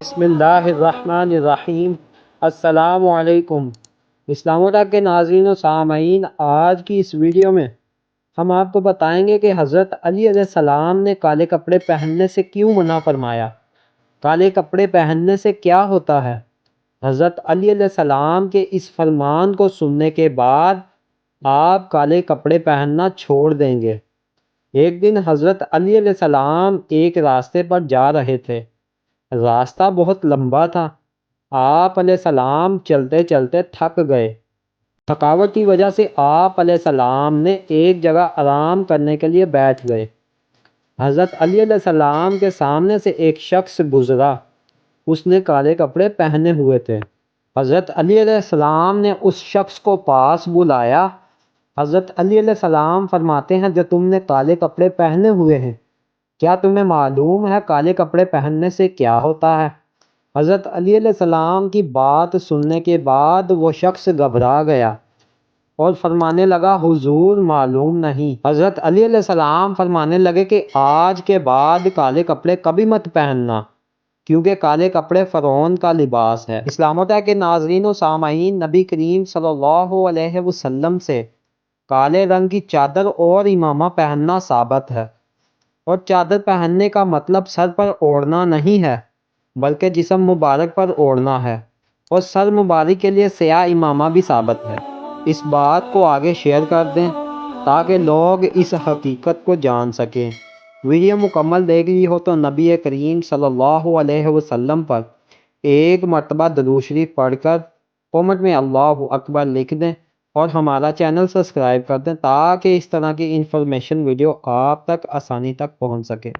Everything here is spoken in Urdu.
بسم اللہ الرحمن الرحیم۔ السلام علیکم اسلام و ڈاک کے ناظرین و سامعین، آج کی اس ویڈیو میں ہم آپ کو بتائیں گے کہ حضرت علی علیہ السلام نے کالے کپڑے پہننے سے کیوں منع فرمایا، کالے کپڑے پہننے سے کیا ہوتا ہے۔ حضرت علی علیہ السلام کے اس فرمان کو سننے کے بعد آپ کالے کپڑے پہننا چھوڑ دیں گے۔ ایک دن حضرت علی علیہ السلام ایک راستے پر جا رہے تھے۔ راستہ بہت لمبا تھا۔ آپ علیہ السلام چلتے چلتے تھک گئے۔ تھکاوٹ کی وجہ سے آپ علیہ السلام نے ایک جگہ آرام کرنے کے لیے بیٹھ گئے۔ حضرت علی علیہ السلام کے سامنے سے ایک شخص گزرا۔ اس نے کالے کپڑے پہنے ہوئے تھے۔ حضرت علی علیہ السلام نے اس شخص کو پاس بلایا۔ حضرت علی علیہ السلام فرماتے ہیں، جو تم نے کالے کپڑے پہنے ہوئے ہیں، کیا تمہیں معلوم ہے کالے کپڑے پہننے سے کیا ہوتا ہے؟ حضرت علی علیہ السلام کی بات سننے کے بعد وہ شخص گھبرا گیا اور فرمانے لگا، حضور معلوم نہیں۔ حضرت علی علیہ السلام فرمانے لگے کہ آج کے بعد کالے کپڑے کبھی مت پہننا، کیونکہ کالے کپڑے فرعون کا لباس ہے۔ اسلام و ڈاک کے ناظرین و سامعین، نبی کریم صلی اللہ علیہ وسلم سے کالے رنگ کی چادر اور امامہ پہننا ثابت ہے، اور چادر پہننے کا مطلب سر پر اوڑھنا نہیں ہے بلکہ جسم مبارک پر اوڑھنا ہے، اور سر مبارک کے لیے سیاہ امامہ بھی ثابت ہے۔ اس بات کو آگے شیئر کر دیں تاکہ لوگ اس حقیقت کو جان سکیں۔ ویڈیو مکمل دیکھ لی ہو تو نبی کریم صلی اللہ علیہ وسلم پر ایک مرتبہ درود شریف پڑھ کر کومنٹ میں اللہ اکبر لکھ دیں، اور ہمارا چینل سبسکرائب کر دیں تاکہ اس طرح کی انفارمیشن ویڈیو آپ تک آسانی تک پہنچ سکے۔